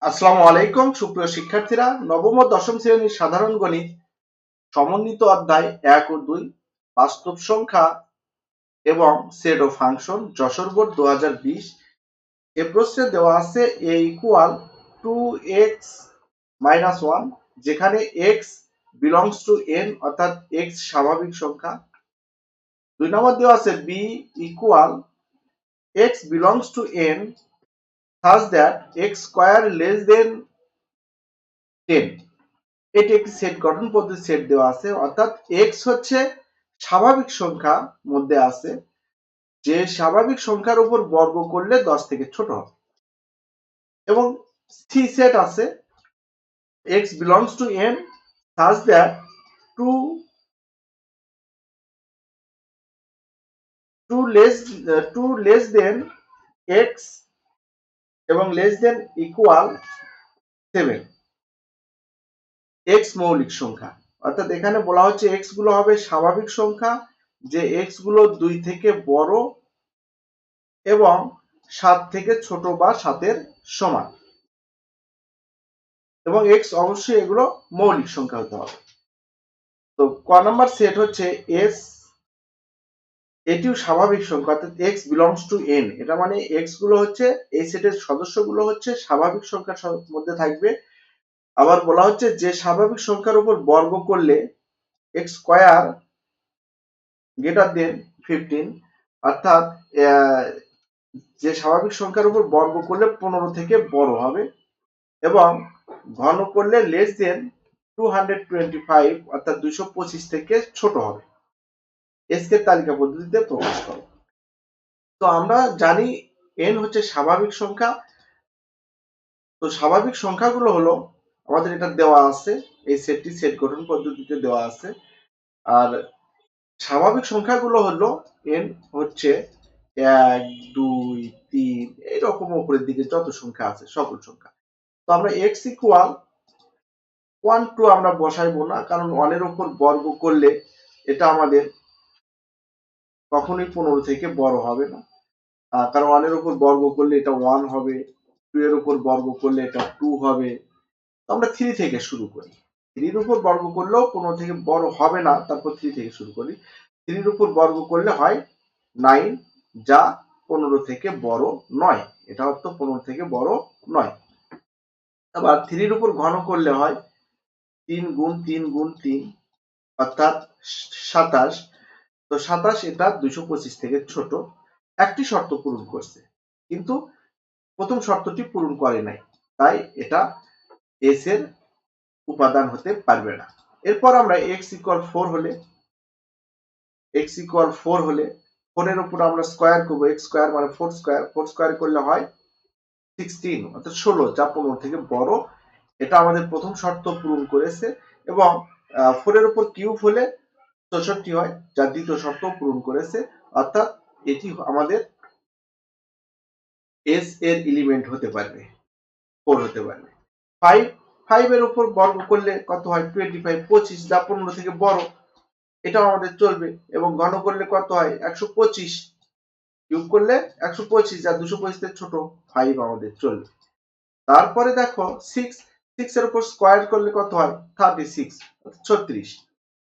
আসসালামু আলাইকুম সুপ্রিয় শিক্ষার্থীরা, নবম ও দশম শ্রেণীর সাধারণ গণিত সমন্বিত অধ্যায় 1 ও 2 বাস্তব সংখ্যা এবং সেট ও ফাংশন যশোর বোর্ড 2020 এ প্রশ্নে দেওয়া আছে a ইকুয়াল 2x মাইনাস 1, যেখানে x বিলংস টু n অর্থাৎ x স্বাভাবিক সংখ্যা। 2 নম্বর দেওয়া আছে b equal x belongs to n such that x square less than 10। এটি একটি সেট গঠন পদ্ধতি সেট দেওয়া আছে, অর্থাৎ x হচ্ছে স্বাভাবিক সংখ্যা মধ্যে আছে, যে স্বাভাবিক সংখ্যার উপর বর্গ করলে 10 থেকে ছোট হবে, এবং সি সেট আছে x belongs to n such that 2 less than x এবং less than equal 7 x মৌলিক সংখ্যা। অর্থাৎ এখানে বলা হচ্ছে x গুলো হবে স্বাভাবিক সংখ্যা, যে x গুলো 2 থেকে বড় এবং 7 থেকে ছোট বা 7 এর সমান, এবং x অবশ্যই এগুলো মৌলিক সংখ্যা হতে হবে। তো ক নাম্বার সেট হচ্ছে s, এটিও স্বাভাবিক সংখ্যা, অর্থাৎ x বিলংস টু n, এটা মানে x গুলো হচ্ছে এই সেটের সদস্যগুলো হচ্ছে স্বাভাবিক সংখ্যার মধ্যে থাকবে। আবার বলা হচ্ছে যে স্বাভাবিক সংখ্যার উপর বর্গ করলে x স্কয়ার গ্রেটার দেন 15, অর্থাৎ যে স্বাভাবিক সংখ্যার উপর বর্গ করলে 15 থেকে বড় হবে, এবং ঘন করলে লেস দেন 225 অর্থাৎ 225 থেকে ছোট হবে। এসকে তালিকা পদ্ধতিতে প্রকাশ করো। তো আমরা জানি n হচ্ছে স্বাভাবিক সংখ্যা। তো স্বাভাবিক সংখ্যাগুলো হলো আমাদের এটা দেওয়া আছে, এই সেটটি সেট গঠন পদ্ধতিতে দেওয়া আছে। আর স্বাভাবিক সংখ্যাগুলো হলো n হচ্ছে 1 2 3 এরকম উপরের দিকে যত সংখ্যা আছে সকল সংখ্যা। তো আমরা x ইকুয়াল 1 2 আমরা বসাইবো না, কারণ 1 এর উপর বর্গ করলে এটা আমাদের কখনোই 15 থেকে বড় হবে না, কারণ 1 এর উপর বর্গ করলে এটা 1 হবে, 2 এর উপর বর্গ করলে এটা 2 হবে। তো আমরা 3 থেকে শুরু করি। 3 এর উপর বর্গ করলেও 15 থেকে বড় হবে না, তারপর 3 থেকে শুরু করি। 3 এর উপর বর্গ করলে হয় 9, যা 15 থেকে বড় নয়, এটা হচ্ছে 15 থেকে বড় নয়। আবার 3 এর উপর ঘন করলে হয় 3 গুণ 3 গুণ 3 অর্থাৎ 27। তো 27 এটা 225 থেকে ছোট। একটি শর্ত পূরণ করছে, কিন্তু প্রথম শর্তটি পূরণ করে নাই, তাই এটা এস এর উপাদান হতে পারবে না। এরপর আমরা x ইকুয়াল 4 হলে 4 এর উপর আমরা স্কয়ার করব, x স্কয়ার মানে 4 স্কয়ার, 4 স্কয়ার করলে হয় 16 অর্থাৎ 16, যা 15 থেকে বড়। এটা আমাদের প্রথম শর্ত পূরণ করেছে, এবং 4 এর উপর কিউব হলে 64 হয়, যা দ্বিতীয় শর্ত পূরণ করেছে, অর্থাৎ এটি আমাদের এস এর এলিমেন্ট হতে পারবে, 4 হতে পারবে। 5 এর উপর বর্গ করলে কত হয় 25, 25, যা 15 থেকে বড়, এটাও আমাদের চলবে, এবং ঘন করলে কত হয় 125, কিউব করলে 125, যা 225 থেকে ছোট, 5 আমাদের চলবে। তারপরে দেখো 6 এর উপর স্কয়ার করলে কত হয় 36,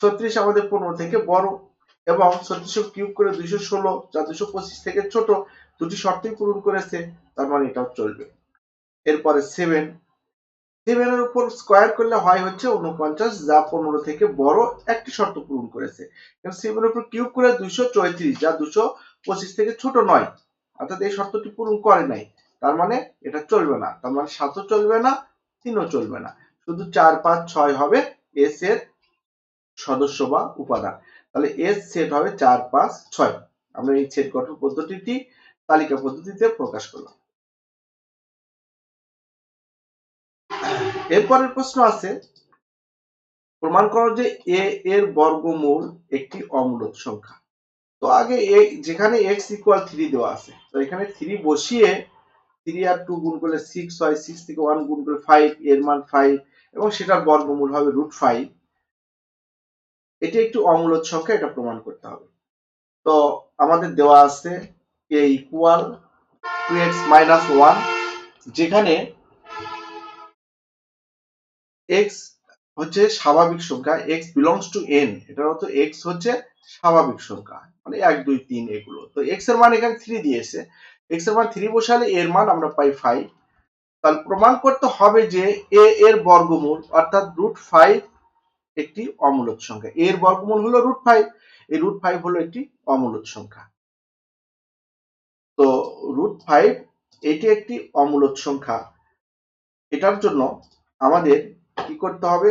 36 আমাদের 15 থেকে বড়, এবং 36 কিউব করে 216, যা 225 থেকে ছোট। দুটি শর্তই পূরণ করেছে, তার মানে এটাও চলবে। এরপরে 7 এর উপর স্কয়ার করলে হয় হচ্ছে 49, যা 15 থেকে বড়, একটি শর্ত পূরণ করেছে। 7 এর উপর কিউব করে 234, যা 225 থেকে ছোট নয়, অর্থাৎ এই শর্তটি পূরণ করে নাই, তার মানে এটা চলবে না। তার মানে 7 ও চলবে না, 3 ও চলবে না, শুধু 4 5 6 হবে এস এর সদস্য বা উপাদান। তাহলে এস সেট হবে 4 5 6। আমরা এই সেট গঠন পদ্ধতিটি তালিকা পদ্ধতিতে প্রকাশ করলাম। এরপরের প্রশ্ন আছে, প্রমাণ করো যে a এর বর্গমূল একটি অমূলক সংখ্যা। তো আগে যেখানে x ইকুয়াল 3 দেওয়া আছে, তো এখানে 3 বসিয়ে 3 আর 2 গুণ করলে 6 হয়, 6 থেকে 1 গুণ করলে 5, এর মান 5, এবং সেটার বর্গমূল হবে √5। এটি একটি অমূলক সংখ্যা, এটা প্রমাণ করতে হবে। তো আমাদের দেওয়া আছে a ইকুয়াল 2x - 1, যেখানে এক্স হচ্ছে স্বাভাবিক সংখ্যা, এক্স বিলংস টু এন, এটার অর্থ এক্স হচ্ছে স্বাভাবিক সংখ্যা, মানে 1 2 3 এগুলো। তো এক্স এর মান এখানে 3 দিয়েছে, এক্স এর মান 3 বসালে এর মান আমরা পাই 5। তাহলে প্রমাণ করতে হবে যে এ এর বর্গমূল অর্থাৎ √5 একটি অমূলদ সংখ্যা। এর বর্গমূল হলো √5, এই √5 হলো একটি অমূলদ সংখ্যা। তো √5 এটি একটি অমূলদ সংখ্যা। এটার জন্য আমাদের কি করতে হবে,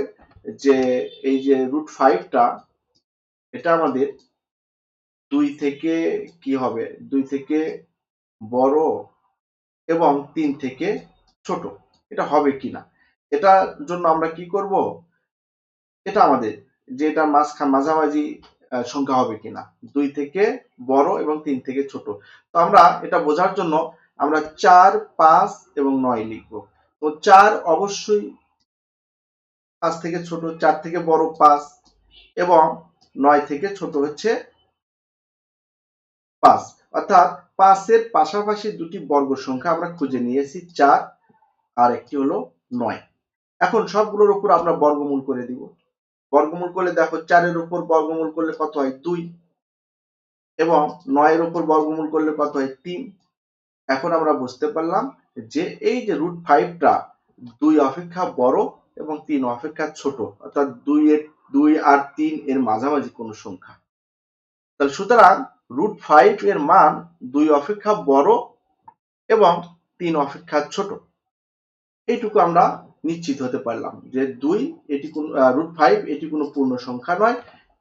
যে এই যে √5টা এটা আমাদের 2 থেকে কি হবে, 2 থেকে বড় এবং 3 থেকে ছোট, এটা হবে কিনা, এটার জন্য আমরা কি করব, এটা আমাদের যে এটা মাঝামাঝি সংখ্যা হবে কিনা, 2 থেকে বড় এবং 3 থেকে ছোট। তো আমরা এটা বোঝার জন্য আমরা 4 5 এবং 9 লিখব। তো 4 অবশ্যই 5 থেকে ছোট, 4 থেকে বড় 5 এবং 9 থেকে ছোট হচ্ছে 5, অর্থাৎ 5 এর পাশাপাশি দুটি বর্গ সংখ্যা আমরা খুঁজে নিয়েছি, 4 আর একটি হলো 9। এখন সবগুলোর উপর আমরা বর্গমূল করে দিব। বর্গমূল করলে দেখো 4 এর উপর বর্গমূল করলে কত হয় 2 এবং 9 এর উপর বর্গমূল করলে কত হয় 3। এখন আমরা বুঝতে পারলাম যে এই যে √5টা 2 অপেক্ষা বড় এবং 3 অপেক্ষা ছোট, অর্থাৎ 2 আর 3 এর মাঝামাঝি কোন সংখ্যা। তাহলে সুতরাং √5 এর মান 2 অপেক্ষা বড় এবং 3 অপেক্ষা ছোট। এইটুকু আমরা নিশ্চিত হতে পারলাম যে 2 এটি কোন √5 এটি কোনো পূর্ণ সংখ্যা নয়,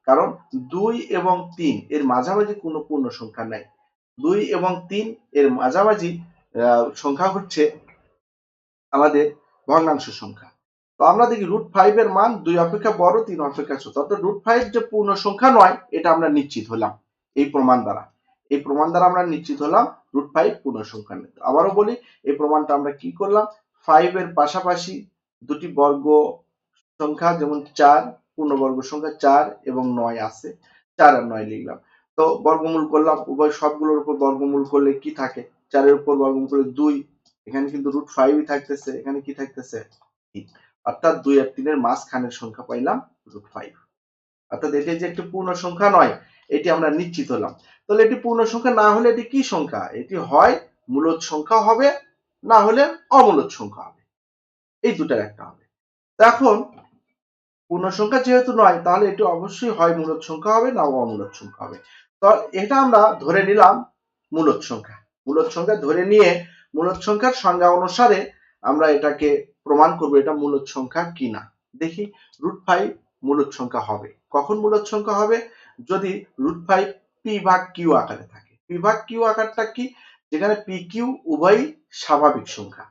কারণ 2 এবং 3 এর মাঝামাঝি কোনো পূর্ণ সংখ্যা নাই। 2 এবং 3 এর মাঝামাঝি সংখ্যা হচ্ছে আমাদের ভগ্নাংশ সংখ্যা। তো আমরা দেখি √5 এর মান 2 অপেক্ষা বড় 3 অপেক্ষা ছোট, অর্থাৎ √5 যে পূর্ণ সংখ্যা নয় এটা আমরা নিশ্চিত হলাম এই প্রমাণ দ্বারা। এই প্রমাণ দ্বারা আমরা নিশ্চিত হলাম √5 পূর্ণ সংখ্যা নয়। আবারও বলি, এই প্রমাণটা আমরা কি করলাম, 5 এর পাশাপাশি দুটি বর্গ সংখ্যা যেমন 4 পূর্ণবর্গ সংখ্যা 4 এবং 9 আছে, 4 আর 9 লিখলাম। তো বর্গমূল করলাম, উভয় সবগুলোর উপর বর্গমূল করলে কি থাকে, 4 এর উপর বর্গমূল করলে 2, এখানে কিন্তু √5ই থাকতেছে, এখানে কি থাকতেছে 3, অর্থাৎ 2 আর 3 এর মাঝখানের সংখ্যা পাইলাম √5। অর্থাৎ এটি যে একটি পূর্ণ সংখ্যা নয় এটি আমরা নিশ্চিত হলাম। তাহলে এটি পূর্ণ সংখ্যা না হলে এটি কি সংখ্যা, এটি হয় মূলদ সংখ্যা হবে, না হলে অমূলদ সংখ্যা হবে, এই দুটার একটা হবে। এখন পূর্ণ সংখ্যা যেহেতু নয় তাহলে এটি অবশ্যই হয় মূলদ সংখ্যা হবে না অমূলদ সংখ্যা হবে। তো এটা আমরা ধরে নিলাম মূলদ সংখ্যা। মূলদ সংখ্যা ধরে নিয়ে মূলদ সংখ্যার সংজ্ঞা অনুসারে আমরা এটাকে প্রমাণ করব এটা মূলদ সংখ্যা কিনা। দেখি √5 মূলদ সংখ্যা হবে কখন, মূলদ সংখ্যা হবে যদি √5 p ভাগ q আকারে থাকে। p ভাগ q আকারটা কি, যেখানে p q উভয়ই স্বাভাবিক সংখ্যা,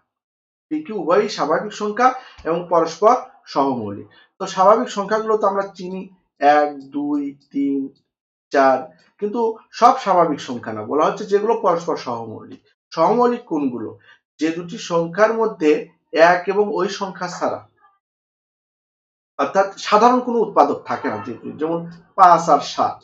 p q উভয়ই স্বাভাবিক সংখ্যা এবং পরস্পর সহমৌলিক। তো স্বাভাবিক সংখ্যাগুলো তো আমরা চিনি 1 2 3 4, কিন্তু সব স্বাভাবিক সংখ্যা না, বলা হচ্ছে যেগুলো পরস্পর সহমৌলিক। সহমৌলিক কোনগুলো, যে দুটি সংখ্যার মধ্যে 1 এবং ওই সংখ্যা ছাড়া, অর্থাৎ সাধারণ কোনো উৎপাদক থাকে না, যেমন 5 আর 7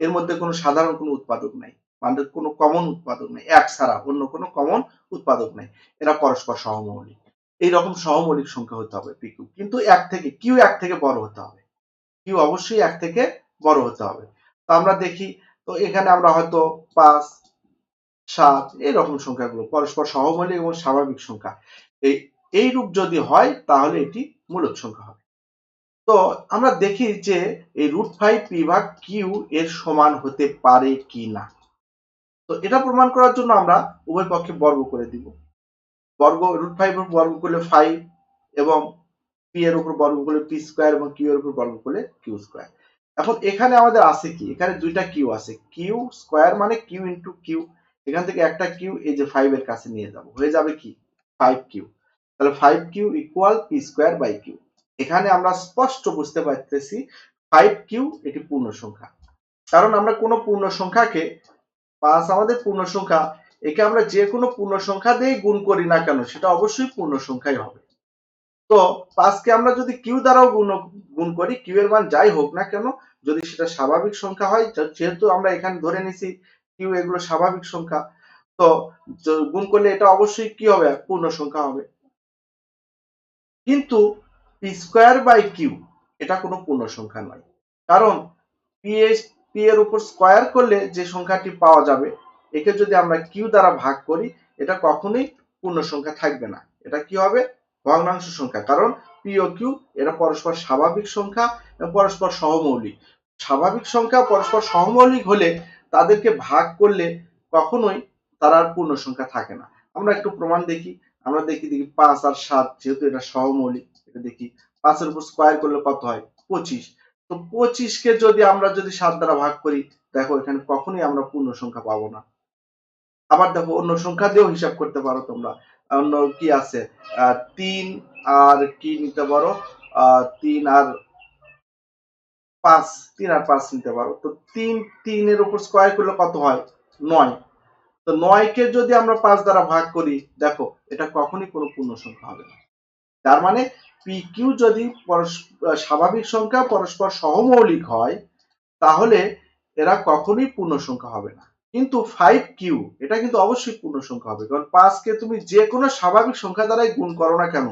এর মধ্যে কোনো সাধারণ কোনো উৎপাদক নাই, মানে কোনো কমন উৎপাদক নাই, 1 ছাড়া অন্য কোনো কমন উৎপাদক নাই, এরা পরস্পর সহমৌলিক। এইরকম সহমৌলিক সংখ্যা হতে হবে পিকিউ, কিন্তু 1 থেকে কিউ 1 থেকে বড় হতে হবে, কিউ অবশ্যই 1 থেকে বড় হতে হবে। তো আমরা দেখি, তো এখানে আমরা হয়তো 5 7 এইরকম সংখ্যাগুলো পরস্পর সহমৌলিক এবং স্বাভাবিক সংখ্যা, এই রূপ যদি হয় তাহলে এটি মূলদ সংখ্যা হবে। তো আমরা দেখি যে এই √5 p ভাগ q এর সমান হতে পারে কি না। তো এটা প্রমাণ করার জন্য আমরা উভয় পক্ষে বর্গ করে দিব। বর্গ √5 এর উপর বর্গ করলে 5 এবং p এর উপর বর্গ করলে p স্কয়ার এবং q এর উপর বর্গ করলে q স্কয়ার। এখন এখানে আমাদের আছে কি, এখানে দুইটা q আছে, q স্কয়ার মানে q ইনটু q, এখান থেকে একটা q এই যে 5 এর কাছে নিয়ে যাব, হয়ে যাবে কি 5q। তাহলে 5q equal p square by q। এখানে আমরা স্পষ্ট বুঝতে পারতেছি 5q এটি পূর্ণ সংখ্যা, কারণ আমরা কোনো পূর্ণ সংখ্যাকে, 5 আমাদের পূর্ণ সংখ্যা, একে আমরা যে কোনো পূর্ণ সংখ্যা দিয়ে গুণ করি না কেন সেটা অবশ্যই পূর্ণ সংখ্যাই হবে। তো 5 কে আমরা যদি q দ্বারাও গুণ করি, q এর মান যাই হোক না কেন, যদি সেটা স্বাভাবিক সংখ্যা হয়, যেহেতু আমরা এখানে ধরে নিছি q এগুলো স্বাভাবিক সংখ্যা, তো গুণ করলে এটা অবশ্যই কি হবে, পূর্ণ সংখ্যা হবে। কিন্তু পি স্কোয়ার বাই কিউ এটা কোনো পূর্ণ সংখ্যা নয়, কারণ পি এর উপর স্কোয়ার করলে যে সংখ্যাটি পাওয়া যাবে একে যদি আমরা কিউ দ্বারা ভাগ করি এটা কখনোই পূর্ণ সংখ্যা থাকবে না, এটা কি হবে ভগ্নাংশ সংখ্যা, কারণ পি ও কিউ এরা পরস্পর স্বাভাবিক সংখ্যা এবং পরস্পর সহমৌলিক। স্বাভাবিক সংখ্যা পরস্পর সহমৌলিক হলে তাদেরকে ভাগ করলে কখনোই তারা আর পূর্ণ সংখ্যা থাকে না। আমরা একটু প্রমাণ দেখি, আমরা দেখি 5 আর 7 যেহেতু এটা সহমৌলিক, এটা দেখি 5 এর উপর স্কোয়ার করলে কত হয় 25। তো 25 কে যদি আমরা 7 দ্বারা ভাগ করি দেখো এখানে কখনোই আমরা পূর্ণ সংখ্যা পাবো না। আবার দেখো অন্য সংখ্যা দিয়েও হিসাব করতে পারো তোমরা, অন্য কি আছে 3 আর কি নিতে পারো 3 আর 5, 3 আর 5 নিতে পারো। তো 3 এর উপর স্কোয়ার করলে কত হয় 9। তো 9 কে যদি আমরা 5 দ্বারা ভাগ করি দেখো এটা কখনোই কোনো পূর্ণ সংখ্যা হবে না। তার মানে পি কিউ যদি স্বাভাবিক সংখ্যা পরস্পর সহমৌলিক হয় তাহলে এরা কখনোই পূর্ণ সংখ্যা হবে না। কিন্তু 5 কিউ এটা কিন্তু অবশ্যই পূর্ণ সংখ্যা হবে, কারণ 5 কে তুমি যে কোনো স্বাভাবিক সংখ্যা দ্বারাই গুণ করো না কেন,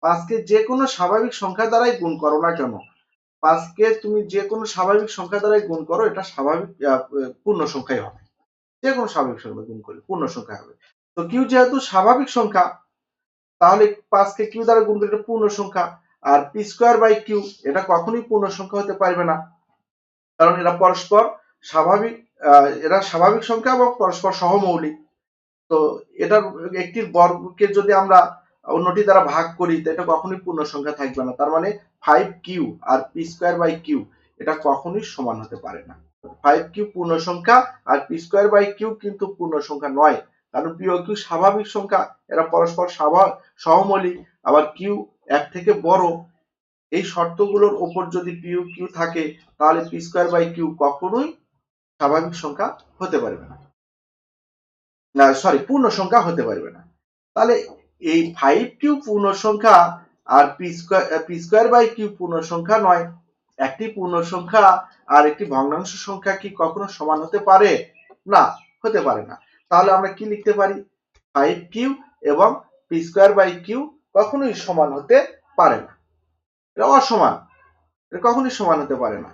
5 কে যে কোনো স্বাভাবিক সংখ্যা দ্বারাই গুণ করো না কেন, 5 কে তুমি যে কোনো স্বাভাবিক সংখ্যা দ্বারাই গুণ করো এটা স্বাভাবিক পূর্ণ সংখ্যাই হবে, যে কোনো স্বাভাবিক সংখ্যা গুণ করলে পূর্ণ সংখ্যা হবে। তো কিউ যেহেতু স্বাভাবিক সংখ্যা তাহলে 5 কে কিউ দ্বারা গুণ করলে এটা পূর্ণ সংখ্যা, আর পি স্কোয়ার বাই কিউ এটা কখনোই পূর্ণ সংখ্যা হতে পারবে না, কারণ এরা পরস্পর স্বাভাবিক এরা স্বাভাবিক সংখ্যা এবং পরস্পর সহমৌলিক। তো এটার একটির বর্গকে যদি আমরা অন্যটি দ্বারা ভাগ করি তো এটা কখনোই পূর্ণ সংখ্যা থাকবে না। তার মানে 5 কিউ আর পি স্কোয়ার বাই কিউ এটা কখনোই সমান হতে পারে না। 5 কিউ পূর্ণ সংখ্যা আর পি স্কোয়ার বাই কিউ কিন্তু পূর্ণ সংখ্যা নয়, কারণ পি ও কিউ স্বাভাবিক সংখ্যা, এরা পরস্পর সহমৌলিক, আবার কিউ এক থেকে বড়। এই শর্তগুলোর উপর যদি পি ও কিউ থাকে তাহলে পি স্কোয়ার বাই কিউ কখনোই স্বাভাবিক সংখ্যা হতে পারবে না, পূর্ণ সংখ্যা হতে পারবে না। তাহলে এই 5 কিউ পূর্ণ সংখ্যা আর পি স্কোয়ার বাই কিউ পূর্ণ সংখ্যা নয়, একটি পূর্ণ সংখ্যা আর একটি ভগ্নাংশ সংখ্যা কি কখনো সমান হতে পারে না, হতে পারে না। তাহলে আমরা কি লিখতে পারি 5 কিউ এবং পি স্কোয়ার বাই কিউ কখনোই সমান হতে পারে না, এটা অসমান, এটা কখনোই সমান হতে পারে না।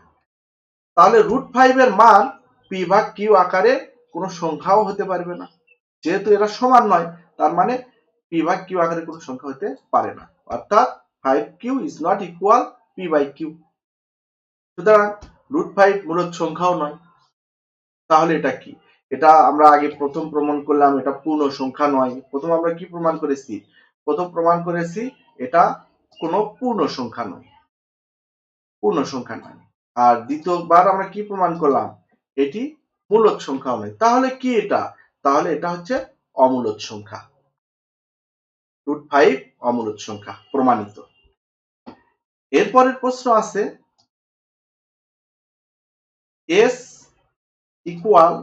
তাহলে √5 এর মান পি ভাগ কিউ আকারে কোনো সংখ্যাও হতে পারবে না, যেহেতু এরা সমান নয় তার মানে পি ভাগ কিউ আকারে কোনো সংখ্যা হতে পারে না, অর্থাৎ 5 Q is not equal P by Q. সুতরাং √5 মূলদ সংখ্যাও নয়। তাহলে এটা কি, এটা আমরা আগে প্রথম প্রমাণ করলাম এটা পূর্ণ সংখ্যা নয়। প্রথম আমরা কি প্রমাণ করেছি, প্রথম প্রমাণ করেছি এটা কোনো পূর্ণ সংখ্যা নয়, পূর্ণ সংখ্যা নয়। আর দ্বিতীয়বার আমরা কি প্রমাণ করলাম, এটি মূলদ সংখ্যাও নয়। তাহলে কি এটা, তাহলে এটা হচ্ছে অমূলদ সংখ্যা। √5 অমূলদ সংখ্যা প্রমাণিত। এরপরের প্রশ্ন আছে এস ইকুয়াল,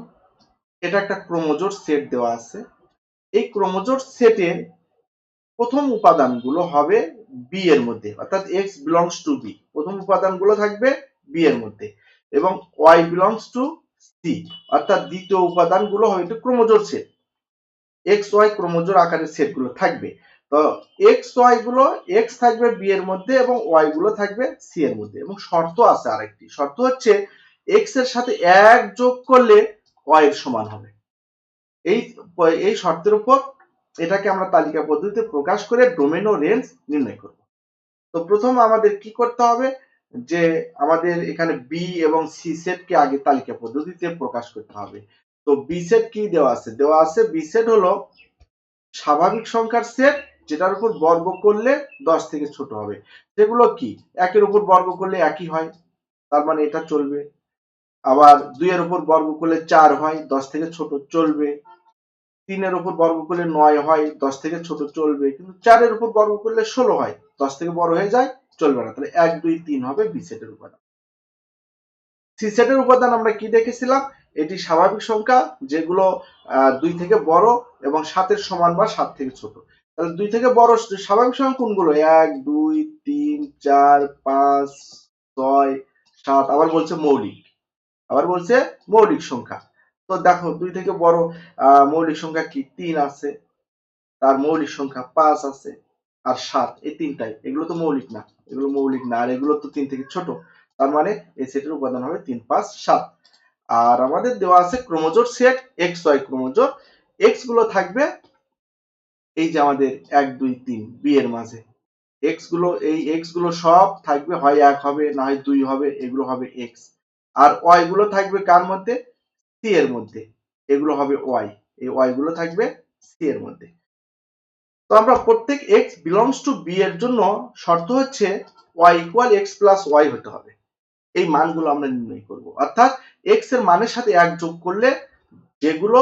এটা একটা ক্রোমোজোর সেট দেওয়া আছে, এই ক্রোমোজোর সেটের প্রথম উপাদানগুলো হবে বি এর মধ্যে, অর্থাৎ এক্স বিলংস টু বি, প্রথম উপাদানগুলো থাকবে বি এর মধ্যে, এবং ওয়াই বিলংস টু সি, অর্থাৎ দ্বিতীয় উপাদানগুলো হবে ক্রোমোজোর সেট, এক্স ওয়াই ক্রোমোজোর আকারের সেটগুলো থাকবে। তো এক্স ওয়াই গুলো এক্স থাকবে বি এর মধ্যে এবং ওয়াই গুলো থাকবে সি এর মধ্যে, এবং শর্ত আছে, আরেকটি শর্ত হচ্ছে এক্স এর সাথে 1 যোগ করলে ওয়াই এর সমান হবে। এই এই শর্তের উপর এটাকে আমরা তালিকা পদ্ধতিতে প্রকাশ করে ডোমেন ও রেঞ্জ নির্ণয় করব। তো প্রথম আমাদের কি করতে হবে, যে আমাদের এখানে বি এবং সি সেটকে আগে তালিকা পদ্ধতিতে প্রকাশ করতে হবে। তো বি সেট কি দেওয়া আছে, দেওয়া আছে বি সেট হলো স্বাভাবিক সংখ্যার সেট যেটার উপর বর্গ করলে 10 থেকে ছোট হবে। সেগুলো কি, 1 এর উপর বর্গ করলে একই হয়, তার মানে এটা চলবে। আবার 2 এর উপর বর্গ করলে 4 হয়, 10 থেকে ছোট, চলবে। 3 এর উপর বর্গ করলে 9 হয়, 10 থেকে ছোট, চলবে। কিন্তু 4 এর উপর বর্গ করলে 16 হয়, 10 থেকে বড় হয়ে যায়, চলবে না। তাহলে 1 2 3 হবে বি সেটের উপাদান। সি সেটের উপাদান আমরা কি দেখেছিলাম, এটি স্বাভাবিক সংখ্যা যেগুলো 2 থেকে বড় এবং 7 এর সমান বা 7 থেকে ছোট। তাহলে 2 থেকে বড় স্বাভাবিক সংখ্যা কোনগুলো, 1 2 3 4 5 6 7, আবার বলছে মৌলিক, আবার বলছে মৌলিক সংখ্যা। তো দেখো 2 থেকে বড় মৌলিক সংখ্যা কি 3 আছে, তার মৌলিক সংখ্যা 5 আছে, আর 7 এই তিনটাই, এগুলো তো মৌলিক না, এগুলো মৌলিক না, আর এগুলো তো 3 থেকে ছোট, তার মানে এই সেটের উপাদান হবে 3 5 7। আর আমাদের দেওয়া আছে ক্রোমোজোর সেট এক্স ওয়াই ক্রোমোজোর, এক্স গুলো থাকবে এই যে আমাদের 1 2 3 বি এর মাঝে, এক্স গুলো এই এক্স গুলো সব থাকবে, হয় 1 হবে না হয় 2 হবে, এগুলো হবে এক্স। আর ওয়াই গুলো থাকবে কার মধ্যে? সি এর মধ্যে, এগুলো হবে ওয়াই, এই ওয়াই গুলো থাকবে সি এর মধ্যে। তো আমরা প্রত্যেক x বিলংস টু b এর জন্য শর্ত হচ্ছে y equal x plus y হতে হবে, এই মানগুলো আমরা নির্ণয় করব। অর্থাৎ x এর মানের সাথে 1 যোগ করলে যেগুলো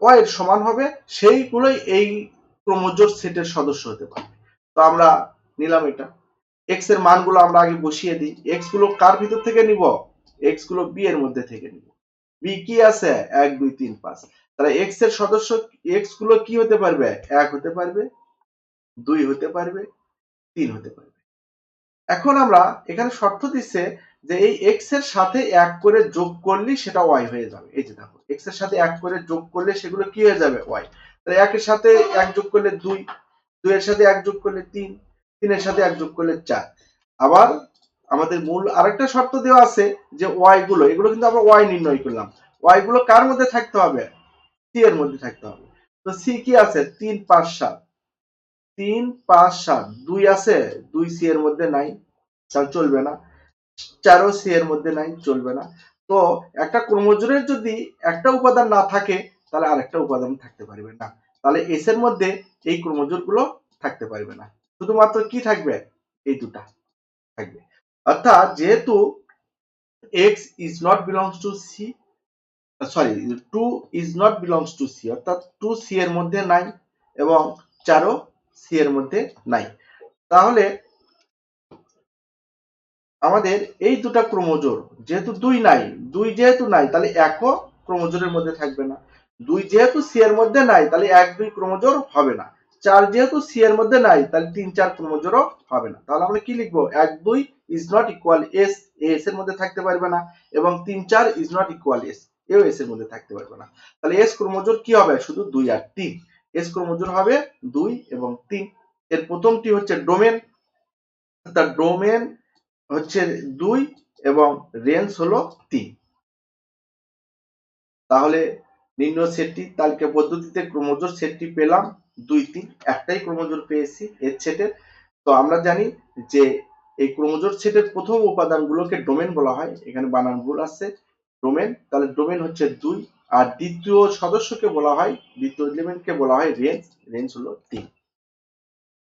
y এর সমান হবে সেইগুলোই এই ক্রোমোজোর সেটের সদস্য হতে পারবে। তো আমরা নিলাম এটা, x এর মানগুলো আমরা আগে বসিয়ে দিই। x গুলো কার ভিতর থেকে নিব? x গুলো b এর মধ্যে থেকে নিব। b কি আছে? 1 2 3 5। তাহলে x এর সদস্য x গুলো কি হতে পারবে? 1 হতে পারবে, 2 হতে পারবে, 3 হতে পারবে। এখন আমরা এখানে শর্ত দিচ্ছে যে এই x এর সাথে 1 করে যোগ করলে সেটা y হয়ে যাবে। এই যে দেখো, x এর সাথে 1 করে যোগ করলে সেগুলো কি হয়ে যাবে? y। তাহলে 1 এর সাথে 1 যোগ করলে 2, 2 এর সাথে 1 যোগ করলে 3, 3 এর সাথে 1 যোগ করলে 4। আবার আমাদের মূল আরেকটা শর্ত দেওয়া আছে যে y গুলো, এগুলো কিন্তু আমরা y নির্ণয় করলাম, y গুলো কার মধ্যে থাকতে হবে? c এর মধ্যে থাকতে হবে। তো c কি আছে? 3 5 7, 3 5 7, 2 আছে, 2 সি এর মধ্যে নাই, তাহলে চলবে না। 4 সি এর মধ্যে নাই, চলবে না। তো একটা ক্রোমোজোমের যদি একটা উপাদান না থাকে তাহলে আরেকটা উপাদান থাকতে পারবে না, তাহলে এস এর মধ্যে এই ক্রোমোজোম গুলো থাকতে পারবে না, শুধুমাত্র কি থাকবে? এই দুটা থাকবে। অর্থাৎ যেহেতু x is not belongs to c, sorry 2 is not belongs to c, অর্থাৎ 2 c এর মধ্যে নাই এবং 4 c এর মধ্যে নাই, তাহলে আমাদের এই দুটা ক্রোমোজোর যেহেতু 2 নাই, 2 যেহেতু নাই তাহলে একও ক্রোমোজোরের মধ্যে থাকবে না, 2 যেহেতু সি এর মধ্যে নাই তাহলে 1 2 ক্রোমোজোর হবে না, 4 যেহেতু সি এর মধ্যে নাই তাহলে 3 4 ক্রোমোজোরও হবে না। তাহলে আমরা কি লিখবো? 1 2 is not equal S, S এর মধ্যে থাকতে পারবে না, এবং 3 4 ইজ নট ইকুয়াল এস, এও এস এর মধ্যে থাকতে পারবে না। তাহলে এস ক্রোমোজোর কি হবে? শুধু 2 আর 3, এস ক্রোমোজোর হবে 2 এবং 3। এর প্রথমটি হচ্ছে ডোমেন, তার ডোমেন হচ্ছে 2 এবং রেঞ্জ হলো 3। তাহলে নির্ণয় সেটটি তালিকা পদ্ধতিতে ক্রোমোজোর সেটটি পেলাম 2 3, একটাই ক্রোমোজোর পেয়েছি এর সেটের। তো আমরা জানি যে এই ক্রোমোজোর সেটের প্রথম উপাদানগুলোকে ডোমেন বলা হয়, এখানে বানান ভুল আছে, ডোমেন, তাহলে ডোমেন হচ্ছে 2, আর দ্বিতীয় সদস্যকে বলা হয়, দ্বিতীয় এলিমেন্টকে বলা হয় রেঞ্জ, রেঞ্জ হলো 3।